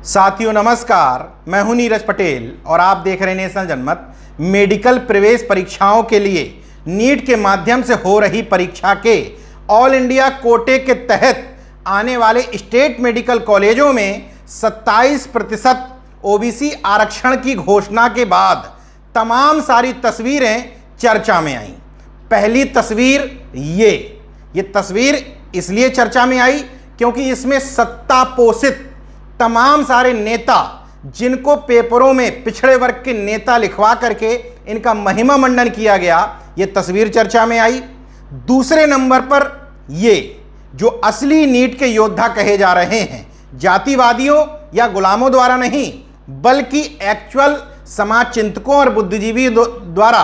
साथियों नमस्कार, मैं हूं नीरज पटेल और आप देख रहे हैं नेशनल जनमत। मेडिकल प्रवेश परीक्षाओं के लिए नीट के माध्यम से हो रही परीक्षा के ऑल इंडिया कोटे के तहत आने वाले स्टेट मेडिकल कॉलेजों में 27% ओबीसी आरक्षण की घोषणा के बाद तमाम सारी तस्वीरें चर्चा में आईं। पहली तस्वीर ये तस्वीर इसलिए चर्चा में आई क्योंकि इसमें सत्ता पोषित तमाम सारे नेता, जिनको पेपरों में पिछड़े वर्ग के नेता लिखवा करके इनका महिमा मंडन किया गया, ये तस्वीर चर्चा में आई। दूसरे नंबर पर ये जो असली नीट के योद्धा कहे जा रहे हैं, जातिवादियों या गुलामों द्वारा नहीं बल्कि एक्चुअल समाज चिंतकों और बुद्धिजीवी द्वारा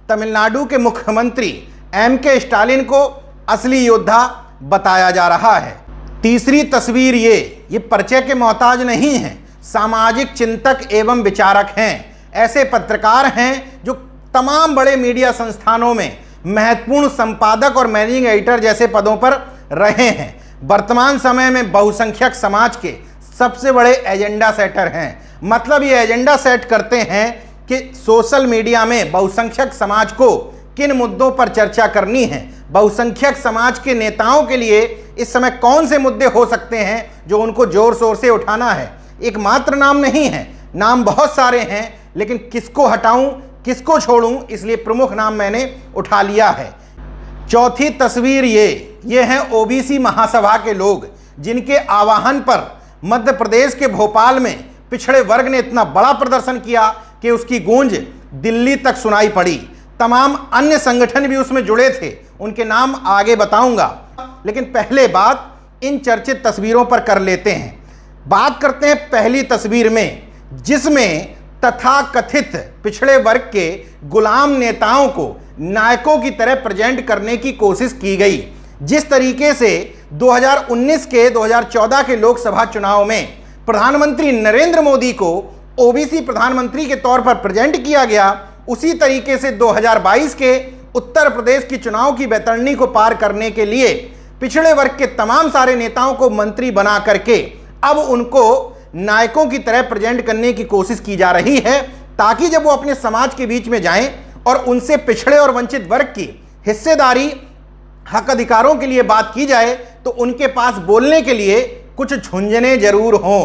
तमिलनाडु के मुख्यमंत्री एम.के. स्टालिन को असली योद्धा बताया जा रहा है। तीसरी तस्वीर ये परिचय के मोहताज नहीं हैं, सामाजिक चिंतक एवं विचारक हैं। ऐसे पत्रकार हैं जो तमाम बड़े मीडिया संस्थानों में महत्वपूर्ण संपादक और मैनेजिंग एडिटर जैसे पदों पर रहे हैं। वर्तमान समय में बहुसंख्यक समाज के सबसे बड़े एजेंडा सेटर हैं। मतलब ये एजेंडा सेट करते हैं कि सोशल मीडिया में बहुसंख्यक समाज को किन मुद्दों पर चर्चा करनी है, बहुसंख्यक समाज के नेताओं के लिए इस समय कौन से मुद्दे हो सकते हैं जो उनको जोर शोर से उठाना है। एक मात्र नाम नहीं है, नाम बहुत सारे हैं, लेकिन किसको हटाऊं किसको छोड़ूं, इसलिए प्रमुख नाम मैंने उठा लिया है। चौथी तस्वीर ये है ओबीसी महासभा के लोग, जिनके आह्वान पर मध्य प्रदेश के भोपाल में पिछड़े वर्ग ने इतना बड़ा प्रदर्शन किया कि उसकी गूंज दिल्ली तक सुनाई पड़ी। तमाम अन्य संगठन भी उसमें जुड़े थे, उनके नाम आगे बताऊंगा, लेकिन पहले बात इन चर्चित तस्वीरों पर कर लेते हैं। बात करते हैं पहली तस्वीर में, जिसमें तथाकथित पिछड़े वर्ग के गुलाम नेताओं को नायकों की तरह प्रेजेंट करने की कोशिश की गई। जिस तरीके से 2019 के 2014 के लोकसभा चुनाव में प्रधानमंत्री नरेंद्र मोदी को ओबीसी प्रधानमंत्री के तौर पर प्रेजेंट किया गया, उसी तरीके से 2022 के उत्तर प्रदेश की चुनाव की बैतरणी को पार करने के लिए पिछड़े वर्ग के तमाम सारे नेताओं को मंत्री बना करके अब उनको नायकों की तरह प्रेजेंट करने की कोशिश की जा रही है, ताकि जब वो अपने समाज के बीच में जाएं और उनसे पिछड़े और वंचित वर्ग की हिस्सेदारी, हक अधिकारों के लिए बात की जाए तो उनके पास बोलने के लिए कुछ झुंझने जरूर हों।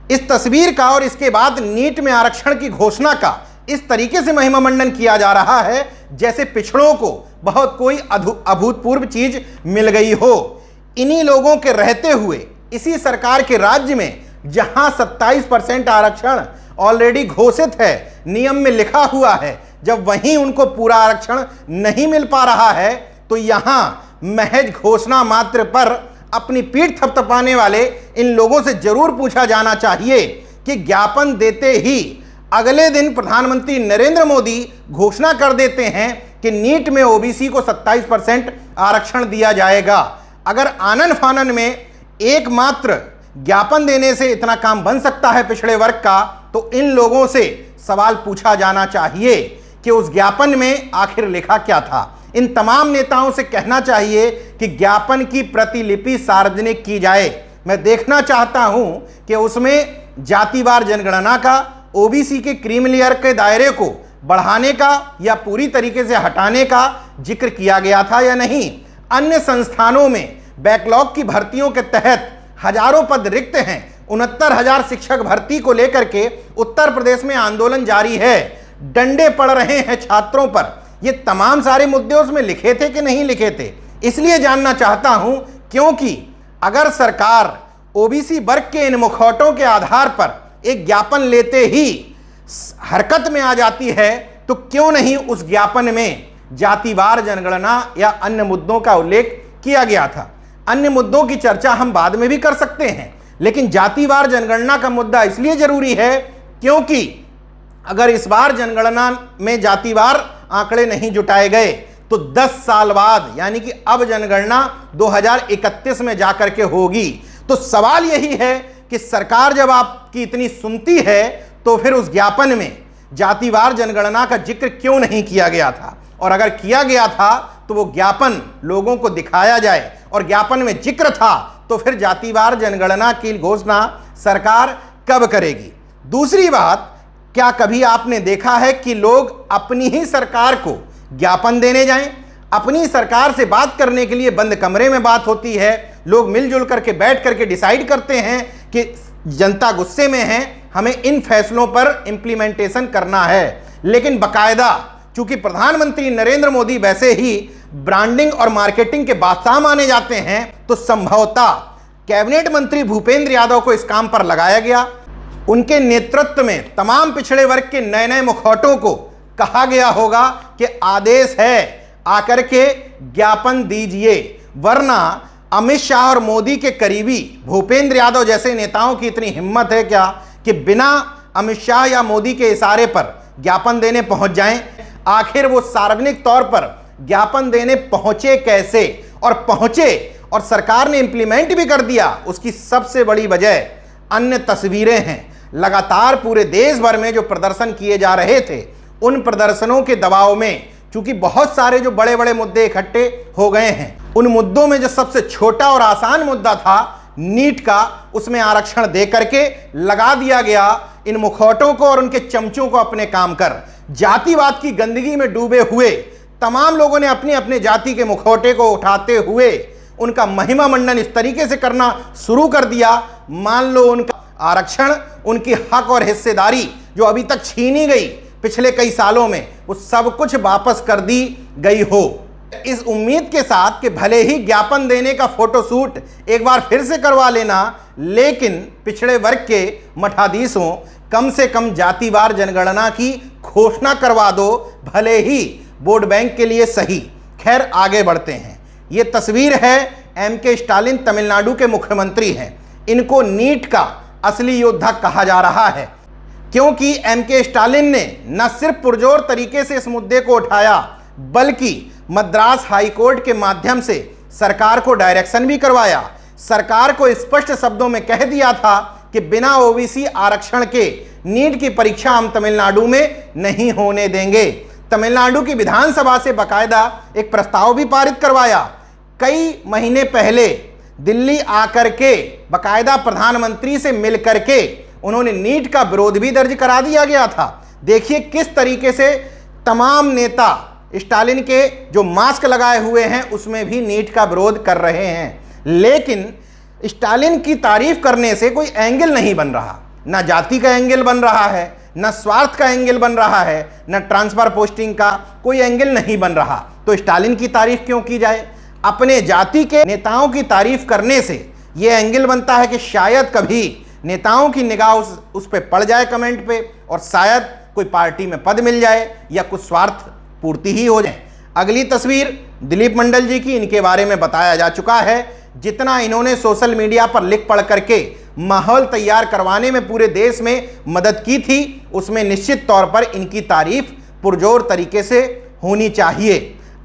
इस तस्वीर का और इसके बाद नीट में आरक्षण की घोषणा का इस तरीके से महिमा मंडन किया जा रहा है जैसे पिछड़ों को बहुत कोई अभूतपूर्व चीज मिल गई हो। इन्हीं लोगों के रहते हुए इसी सरकार के राज्य में जहां 27% आरक्षण ऑलरेडी घोषित है, नियम में लिखा हुआ है, जब वहीं उनको पूरा आरक्षण नहीं मिल पा रहा है, तो यहां महज घोषणा मात्र पर अपनी पीठ थपथपाने वाले इन लोगों से जरूर पूछा जाना चाहिए कि ज्ञापन देते ही अगले दिन प्रधानमंत्री नरेंद्र मोदी घोषणा कर देते हैं कि नीट में ओबीसी को 27% आरक्षण दिया जाएगा। अगर आनन फानन में एकमात्र ज्ञापन देने से इतना काम बन सकता है पिछड़े वर्ग का, तो इन लोगों से सवाल पूछा जाना चाहिए कि उस ज्ञापन में आखिर लिखा क्या था। इन तमाम नेताओं से कहना चाहिए कि ज्ञापन की प्रतिलिपि सार्वजनिक की जाए। मैं देखना चाहता हूं कि उसमें जातिवार जनगणना का, ओबीसी के क्रीमी लेयर के दायरे को बढ़ाने का या पूरी तरीके से हटाने का जिक्र किया गया था या नहीं। अन्य संस्थानों में बैकलॉग की भर्तियों के तहत हजारों पद रिक्त हैं। 69,000 शिक्षक भर्ती को लेकर के उत्तर प्रदेश में आंदोलन जारी है, डंडे पड़ रहे हैं छात्रों पर। ये तमाम सारे मुद्दे उसमें लिखे थे कि नहीं लिखे थे, इसलिए जानना चाहता हूं, क्योंकि अगर सरकार ओबीसी वर्ग के इन मुखौटों के आधार पर एक ज्ञापन लेते ही हरकत में आ जाती है, तो क्यों नहीं उस ज्ञापन में जातिवार जनगणना या अन्य मुद्दों का उल्लेख किया गया था। अन्य मुद्दों की चर्चा हम बाद में भी कर सकते हैं, लेकिन जातिवार जनगणना का मुद्दा इसलिए जरूरी है क्योंकि अगर इस बार जनगणना में जातिवार आंकड़े नहीं जुटाए गए तो 10 साल बाद, यानी कि अब जनगणना 2031 में जाकर के होगी। तो सवाल यही है कि सरकार जब आपकी इतनी सुनती है तो फिर उस ज्ञापन में जातिवार जनगणना का जिक्र क्यों नहीं किया गया था, और अगर किया गया था तो वो ज्ञापन लोगों को दिखाया जाए, और ज्ञापन में जिक्र था तो फिर जातिवार जनगणना की घोषणा सरकार कब करेगी? दूसरी बात, क्या कभी आपने देखा है कि लोग अपनी ही सरकार को ज्ञापन देने जाएं? अपनी सरकार से बात करने के लिए बंद कमरे में बात होती है, लोग मिलजुल करके बैठ करके डिसाइड करते हैं कि जनता गुस्से में है, हमें इन फैसलों पर इंप्लीमेंटेशन करना है। लेकिन बाकायदा चूंकि प्रधानमंत्री नरेंद्र मोदी वैसे ही ब्रांडिंग और मार्केटिंग के बादशाह माने जाते हैं, तो संभवतः कैबिनेट मंत्री भूपेंद्र यादव को इस काम पर लगाया गया। उनके नेतृत्व में तमाम पिछड़े वर्ग के नए नए मुखौटों को कहा गया होगा कि आदेश है, आकर के ज्ञापन दीजिए, वरना अमित शाह और मोदी के करीबी भूपेंद्र यादव जैसे नेताओं की इतनी हिम्मत है क्या कि बिना अमित शाह या मोदी के इशारे पर ज्ञापन देने पहुंच जाएं? आखिर वो सार्वजनिक तौर पर ज्ञापन देने पहुंचे कैसे, और पहुंचे और सरकार ने इंप्लीमेंट भी कर दिया? उसकी सबसे बड़ी वजह अन्य तस्वीरें हैं। लगातार पूरे देश भर में जो प्रदर्शन किए जा रहे थे, उन प्रदर्शनों के दबाव में चूंकि बहुत सारे जो बड़े बड़े मुद्दे इकट्ठे हो गए हैं, उन मुद्दों में जो सबसे छोटा और आसान मुद्दा था नीट का, उसमें आरक्षण दे करके लगा दिया गया इन मुखौटों को और उनके चमचों को अपने काम कर। जातिवाद की गंदगी में डूबे हुए तमाम लोगों ने अपने अपने जाति के मुखौटे को उठाते हुए उनका महिमा मंडन इस तरीके से करना शुरू कर दिया, मान लो उनका आरक्षण, उनकी हक और हिस्सेदारी जो अभी तक छीनी गई पिछले कई सालों में, वो सब कुछ वापस कर दी गई हो। इस उम्मीद के साथ कि भले ही ज्ञापन देने का फोटोशूट एक बार फिर से करवा लेना, लेकिन पिछड़े वर्ग के मठाधीशों कम से कम जातिवार जनगणना की घोषणा करवा दो, भले ही वोट बैंक के लिए सही। खैर, आगे बढ़ते हैं। ये तस्वीर है एम.के. स्टालिन, तमिलनाडु के मुख्यमंत्री हैं। इनको नीट का असली योद्धा कहा जा रहा है, क्योंकि एम.के. स्टालिन ने न सिर्फ पुरजोर तरीके से इस मुद्दे को उठाया, बल्कि मद्रास हाईकोर्ट के माध्यम से सरकार को डायरेक्शन भी करवाया। सरकार को स्पष्ट शब्दों में कह दिया था कि बिना ओबीसी आरक्षण के नीट की परीक्षा हम तमिलनाडु में नहीं होने देंगे। तमिलनाडु की विधानसभा से बाकायदा एक प्रस्ताव भी पारित करवाया। कई महीने पहले दिल्ली आकर के बाकायदा प्रधानमंत्री से मिल करके उन्होंने नीट का विरोध भी दर्ज करा दिया गया था। देखिए किस तरीके से तमाम नेता स्टालिन के जो मास्क लगाए हुए हैं उसमें भी नीट का विरोध कर रहे हैं, लेकिन स्टालिन की तारीफ करने से कोई एंगल नहीं बन रहा। ना जाति का एंगल बन रहा है, न स्वार्थ का एंगल बन रहा है, न ट्रांसफर पोस्टिंग का कोई एंगल नहीं बन रहा। तो स्टालिन की तारीफ क्यों की जाए? अपने जाति के नेताओं की तारीफ करने से यह एंगल बनता है कि शायद कभी नेताओं की निगाह उस पे पड़ जाए कमेंट पे, और शायद कोई पार्टी में पद मिल जाए या कुछ स्वार्थ पूर्ति ही हो जाए। अगली तस्वीर दिलीप मंडल जी की, इनके बारे में बताया जा चुका है। जितना इन्होंने सोशल मीडिया पर लिख पढ़ करके माहौल तैयार करवाने में पूरे देश में मदद की थी, उसमें निश्चित तौर पर इनकी तारीफ पुरजोर तरीके से होनी चाहिए।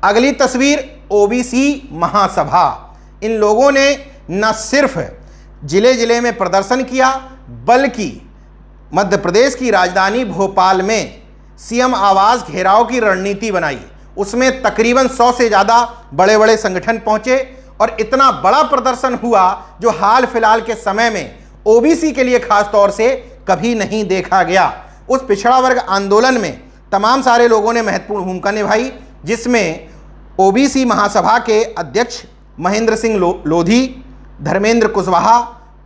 अगली तस्वीर ओबीसी महासभा। इन लोगों ने न सिर्फ जिले जिले में प्रदर्शन किया, बल्कि मध्य प्रदेश की राजधानी भोपाल में सीएम आवास घेराव की रणनीति बनाई। उसमें तकरीबन 100 से ज़्यादा बड़े बड़े संगठन पहुंचे और इतना बड़ा प्रदर्शन हुआ जो हाल फिलहाल के समय में ओबीसी के लिए खास तौर से कभी नहीं देखा गया। उस पिछड़ा वर्ग आंदोलन में तमाम सारे लोगों ने महत्वपूर्ण भूमिका निभाई, जिसमें ओबीसी महासभा के अध्यक्ष महेंद्र सिंह लोधी, धर्मेंद्र कुशवाहा,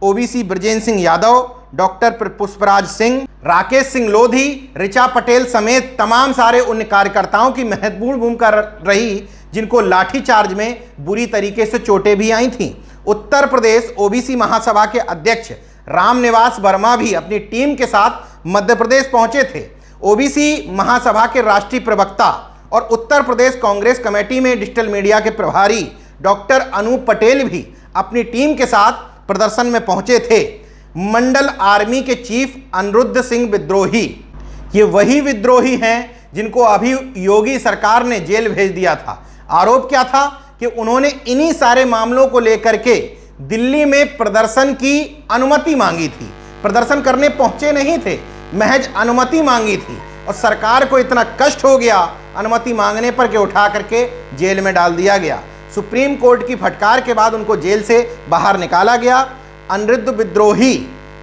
ओबीसी ब्रजेंद्र सिंह यादव, डॉक्टर पुष्पराज सिंह, राकेश सिंह लोधी, ऋचा पटेल समेत तमाम सारे उन कार्यकर्ताओं की महत्वपूर्ण भूमिका रही जिनको लाठीचार्ज में बुरी तरीके से चोटें भी आई थीं। उत्तर प्रदेश ओबीसी महासभा के अध्यक्ष रामनिवास वर्मा भी अपनी टीम के साथ मध्य प्रदेश पहुंचे थे। ओबीसी महासभा के राष्ट्रीय प्रवक्ता और उत्तर प्रदेश कांग्रेस कमेटी में डिजिटल मीडिया के प्रभारी डॉक्टर अनूप पटेल भी अपनी टीम के साथ प्रदर्शन में पहुंचे थे। मंडल आर्मी के चीफ अनिरुद्ध सिंह विद्रोही, ये वही विद्रोही हैं जिनको अभी योगी सरकार ने जेल भेज दिया था। आरोप क्या था कि उन्होंने इन्हीं सारे मामलों को लेकर के दिल्ली में प्रदर्शन की अनुमति मांगी थी। प्रदर्शन करने पहुंचे नहीं थे, महज अनुमति मांगी थी, और सरकार को इतना कष्ट हो गया अनुमति मांगने पर कि उठा करके जेल में डाल दिया गया। सुप्रीम कोर्ट की फटकार के बाद उनको जेल से बाहर निकाला गया। अनिरुद्ध विद्रोही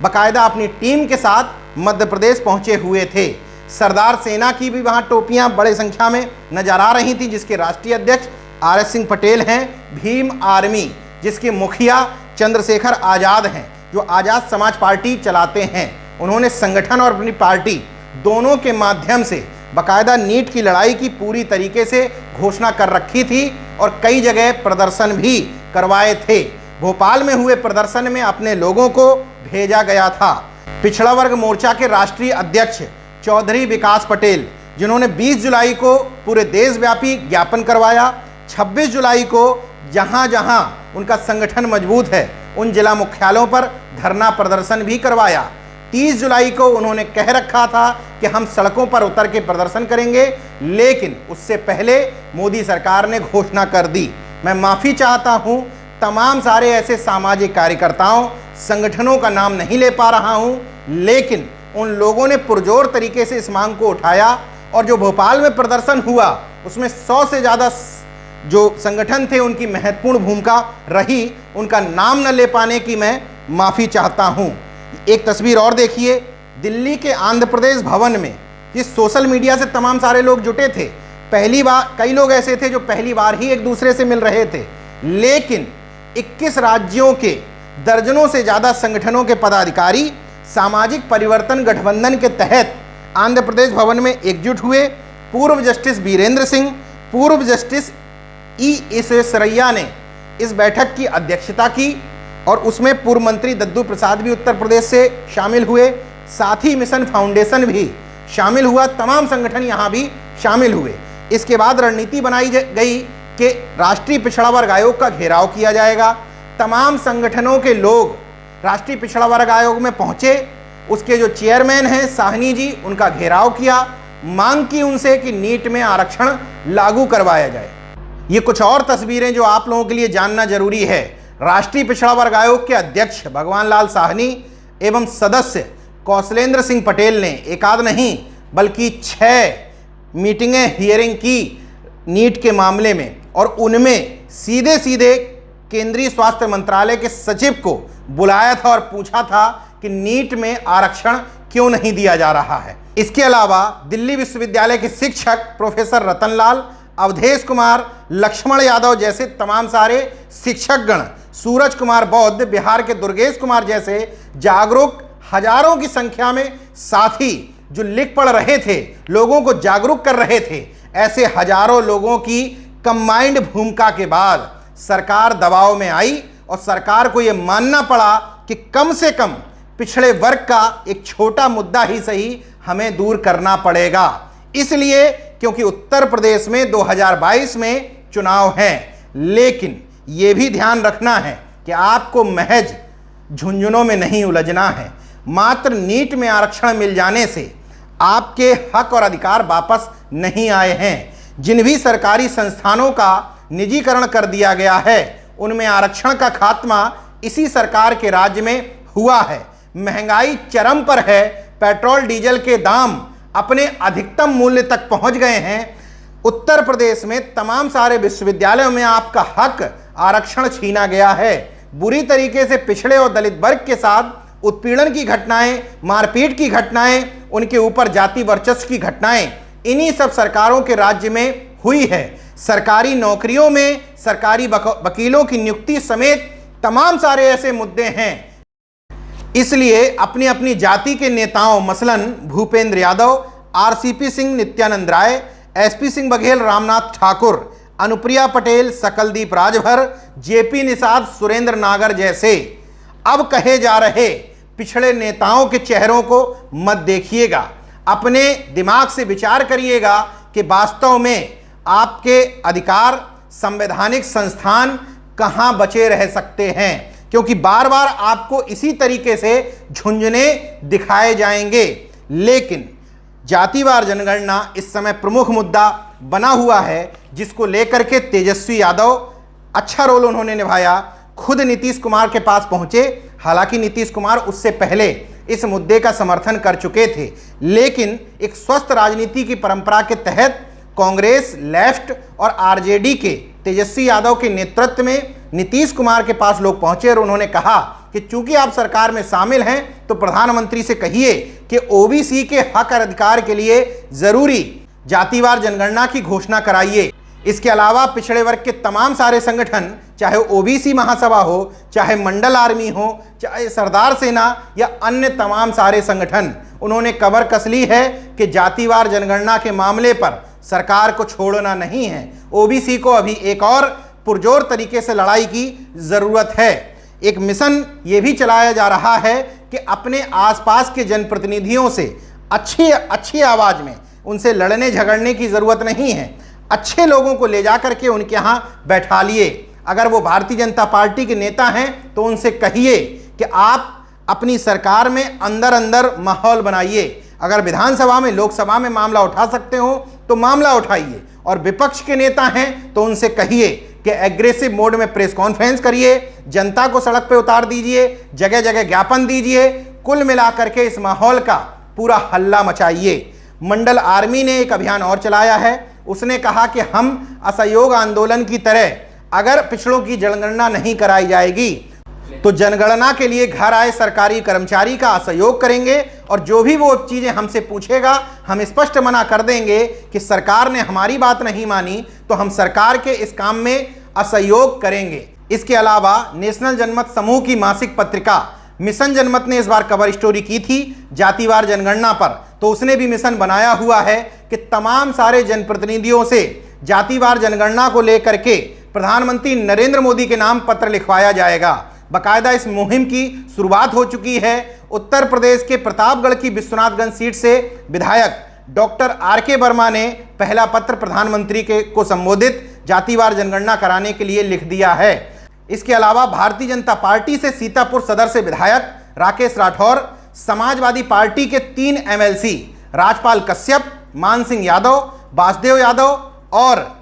बाकायदा अपनी टीम के साथ मध्य प्रदेश पहुंचे हुए थे। सरदार सेना की भी वहां टोपियां बड़े संख्या में नजर आ रही थी, जिसके राष्ट्रीय अध्यक्ष आर.एस. सिंह पटेल हैं। भीम आर्मी जिसके मुखिया चंद्रशेखर आज़ाद हैं, जो आज़ाद समाज पार्टी चलाते हैं। उन्होंने संगठन और अपनी पार्टी दोनों के माध्यम से बाकायदा नीट की लड़ाई की पूरी तरीके से घोषणा कर रखी थी और कई जगह प्रदर्शन भी करवाए थे। भोपाल में हुए प्रदर्शन में अपने लोगों को भेजा गया था। पिछड़ा वर्ग मोर्चा के राष्ट्रीय अध्यक्ष चौधरी विकास पटेल, जिन्होंने 20 जुलाई को पूरे देशव्यापी ज्ञापन करवाया। 26 जुलाई को जहां जहां उनका संगठन मजबूत है उन जिला मुख्यालयों पर धरना प्रदर्शन भी करवाया। 30 जुलाई को उन्होंने कह रखा था कि हम सड़कों पर उतर के प्रदर्शन करेंगे, लेकिन उससे पहले मोदी सरकार ने घोषणा कर दी। मैं माफ़ी चाहता हूं तमाम सारे ऐसे सामाजिक कार्यकर्ताओं, संगठनों का नाम नहीं ले पा रहा हूं, लेकिन उन लोगों ने पुरजोर तरीके से इस मांग को उठाया और जो भोपाल में प्रदर्शन हुआ उसमें 100 से ज़्यादा जो संगठन थे उनकी महत्वपूर्ण भूमिका रही। उनका नाम न ले पाने की मैं माफ़ी चाहता हूं। एक तस्वीर और देखिए, दिल्ली के आंध्र प्रदेश भवन में जिस सोशल मीडिया से तमाम सारे लोग जुटे थे। पहली बार कई लोग ऐसे थे जो पहली बार ही एक दूसरे से मिल रहे थे, लेकिन 21 राज्यों के दर्जनों से ज़्यादा संगठनों के पदाधिकारी सामाजिक परिवर्तन गठबंधन के तहत आंध्र प्रदेश भवन में एकजुट हुए। पूर्व जस्टिस वीरेंद्र सिंह, पूर्व जस्टिस ई.एस.रैया ने इस बैठक की अध्यक्षता की और उसमें पूर्व मंत्री दद्दू प्रसाद भी उत्तर प्रदेश से शामिल हुए। साथ ही मिशन फाउंडेशन भी शामिल हुआ। तमाम संगठन यहाँ भी शामिल हुए। इसके बाद रणनीति बनाई गई कि राष्ट्रीय पिछड़ा वर्ग आयोग का घेराव किया जाएगा। तमाम संगठनों के लोग राष्ट्रीय पिछड़ा वर्ग आयोग में पहुँचे। उसके जो चेयरमैन हैं साहनी जी, उनका घेराव किया। मांग की उनसे कि नीट में आरक्षण लागू करवाया जाए। ये कुछ और तस्वीरें जो आप लोगों के लिए जानना जरूरी है। राष्ट्रीय पिछड़ा वर्ग आयोग के अध्यक्ष भगवान लाल साहनी एवं सदस्य कौशलेंद्र सिंह पटेल ने एकाध नहीं बल्कि 6 मीटिंगें हियरिंग की नीट के मामले में, और उनमें सीधे सीधे केंद्रीय स्वास्थ्य मंत्रालय के सचिव को बुलाया था और पूछा था कि नीट में आरक्षण क्यों नहीं दिया जा रहा है। इसके अलावा दिल्ली विश्वविद्यालय के शिक्षक प्रोफेसर रतनलाल, अवधेश कुमार, लक्ष्मण यादव जैसे तमाम सारे शिक्षकगण, सूरज कुमार बौद्ध, बिहार के दुर्गेश कुमार जैसे जागरूक हजारों की संख्या में साथी जो लिख पढ़ रहे थे, लोगों को जागरूक कर रहे थे, ऐसे हजारों लोगों की कंबाइंड भूमिका के बाद सरकार दबाव में आई और सरकार को यह मानना पड़ा कि कम से कम पिछड़े वर्ग का एक छोटा मुद्दा ही सही हमें दूर करना पड़ेगा। इसलिए क्योंकि उत्तर प्रदेश में 2022 में चुनाव हैं, लेकिन यह भी ध्यान रखना है कि आपको महज झुंझुनों में नहीं उलझना है। मात्र नीट में आरक्षण मिल जाने से आपके हक और अधिकार वापस नहीं आए हैं। जिन भी सरकारी संस्थानों का निजीकरण कर दिया गया है उनमें आरक्षण का खात्मा इसी सरकार के राज्य में हुआ है। महंगाई चरम पर है। पेट्रोल डीजल के दाम अपने अधिकतम मूल्य तक पहुंच गए हैं। उत्तर प्रदेश में तमाम सारे विश्वविद्यालयों में आपका हक आरक्षण छीना गया है। बुरी तरीके से पिछड़े और दलित वर्ग के साथ उत्पीड़न की घटनाएं, मारपीट की घटनाएं, उनके ऊपर जाति वर्चस्व की घटनाएं इन्हीं सब सरकारों के राज्य में हुई है। सरकारी नौकरियों में सरकारी वकीलों की नियुक्ति समेत तमाम सारे ऐसे मुद्दे हैं। इसलिए अपनी अपनी जाति के नेताओं मसलन Bhupendra Yadav, RCP Singh, Nityanand Rai, SP Singh Baghel, Ramnath Thakur, Anupriya Patel, Sakaldeep Rajbhar, JP Nishad, Surendra नागर जैसे अब कहे जा रहे पिछड़े नेताओं के चेहरों को मत देखिएगा। अपने दिमाग से विचार करिएगा कि वास्तव में आपके अधिकार, संवैधानिक संस्थान कहां बचे रह सकते हैं, क्योंकि बार बार आपको इसी तरीके से झुंझुने दिखाए जाएंगे। लेकिन जातिवार जनगणना इस समय प्रमुख मुद्दा बना हुआ है, जिसको लेकर के तेजस्वी यादव अच्छा रोल उन्होंने निभाया। खुद नीतीश कुमार के पास पहुंचे, हालांकि नीतीश कुमार उससे पहले इस मुद्दे का समर्थन कर चुके थे, लेकिन एक स्वस्थ राजनीति की परंपरा के तहत कांग्रेस, लेफ्ट और आरजेडी के तेजस्वी यादव के नेतृत्व में नीतीश कुमार के पास लोग पहुंचे और उन्होंने कहा कि चूंकि आप सरकार में शामिल हैं तो प्रधानमंत्री से कहिए कि ओबीसी के हक और अधिकार के लिए जरूरी जातिवार जनगणना की घोषणा कराइए। इसके अलावा पिछड़े वर्ग के तमाम सारे संगठन, चाहे ओबीसी महासभा हो, चाहे मंडल आर्मी हो, चाहे सरदार सेना या अन्य तमाम सारे संगठन, उन्होंने कमर कस ली है कि जातिवार जनगणना के मामले पर सरकार को छोड़ना नहीं है। ओबीसी को अभी एक और पुरजोर तरीके से लड़ाई की जरूरत है। एक मिशन ये भी चलाया जा रहा है कि अपने आसपास के जनप्रतिनिधियों से अच्छी आवाज में उनसे लड़ने झगड़ने की जरूरत नहीं है। अच्छे लोगों को ले जा करके उनके यहाँ बैठा लिए। अगर वो भारतीय जनता पार्टी के नेता हैं तो उनसे कहिए कि आप अपनी सरकार में अंदर अंदर माहौल बनाइए। अगर विधानसभा में, लोकसभा में मामला उठा सकते हो तो मामला उठाइए, और विपक्ष के नेता हैं तो उनसे कहिए कि एग्रेसिव मोड में प्रेस कॉन्फ्रेंस करिए, जनता को सड़क पे उतार दीजिए, जगह जगह ज्ञापन दीजिए, कुल मिलाकर के इस माहौल का पूरा हल्ला मचाइए। मंडल आर्मी ने एक अभियान और चलाया है। उसने कहा कि हम असहयोग आंदोलन की तरह अगर पिछड़ों की जनगणना नहीं कराई जाएगी तो जनगणना के लिए घर आए सरकारी कर्मचारी का असहयोग करेंगे, और जो भी वो चीजें हमसे पूछेगा हम स्पष्ट मना कर देंगे कि सरकार ने हमारी बात नहीं मानी तो हम सरकार के इस काम में असहयोग करेंगे। इसके अलावा नेशनल जनमत समूह की मासिक पत्रिका मिशन जनमत ने इस बार कवर स्टोरी की थी जातिवार जनगणना पर, तो उसने भी मिशन बनाया हुआ है कि तमाम सारे जनप्रतिनिधियों से जातिवार जनगणना को लेकर के प्रधानमंत्री नरेंद्र मोदी के नाम पत्र लिखवाया जाएगा। बाकायदा इस मुहिम की शुरुआत हो चुकी है। उत्तर प्रदेश के प्रतापगढ़ की विश्वनाथगंज सीट से विधायक डॉक्टर आर.के. वर्मा ने पहला पत्र प्रधानमंत्री को संबोधित जातिवार जनगणना कराने के लिए लिख दिया है। इसके अलावा भारतीय जनता पार्टी से सीतापुर सदर से विधायक राकेश राठौर, समाजवादी पार्टी के 3 एमएलसी राजपाल कश्यप, मान सिंह यादव, वासुदेव यादव और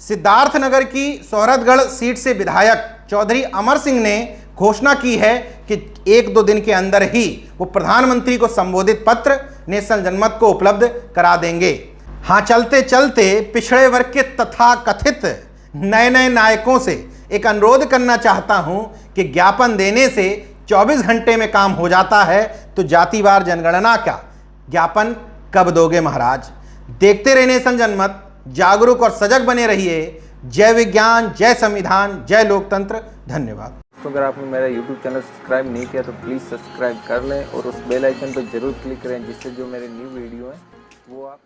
सिद्धार्थनगर की सोहरतगढ़ सीट से विधायक चौधरी अमर सिंह ने घोषणा की है कि 1-2 दिन के अंदर ही वो प्रधानमंत्री को संबोधित पत्र नेशनल जनमत को उपलब्ध करा देंगे। हाँ, चलते चलते पिछड़े वर्ग के तथाकथित नए नायकों से एक अनुरोध करना चाहता हूं कि ज्ञापन देने से 24 घंटे में काम हो जाता है, तो जातिवार जनगणना का ज्ञापन कब दोगे महाराज। देखते रहे नेशनल जनमत, जागरूक और सजग बने रहिए। जय विज्ञान, जय संविधान, जय लोकतंत्र। धन्यवाद। तो अगर आपने मेरा YouTube चैनल सब्सक्राइब नहीं किया तो प्लीज़ सब्सक्राइब कर लें और उस बेल आइकन पर जरूर क्लिक करें, जिससे जो मेरे न्यू वीडियो हैं वो आप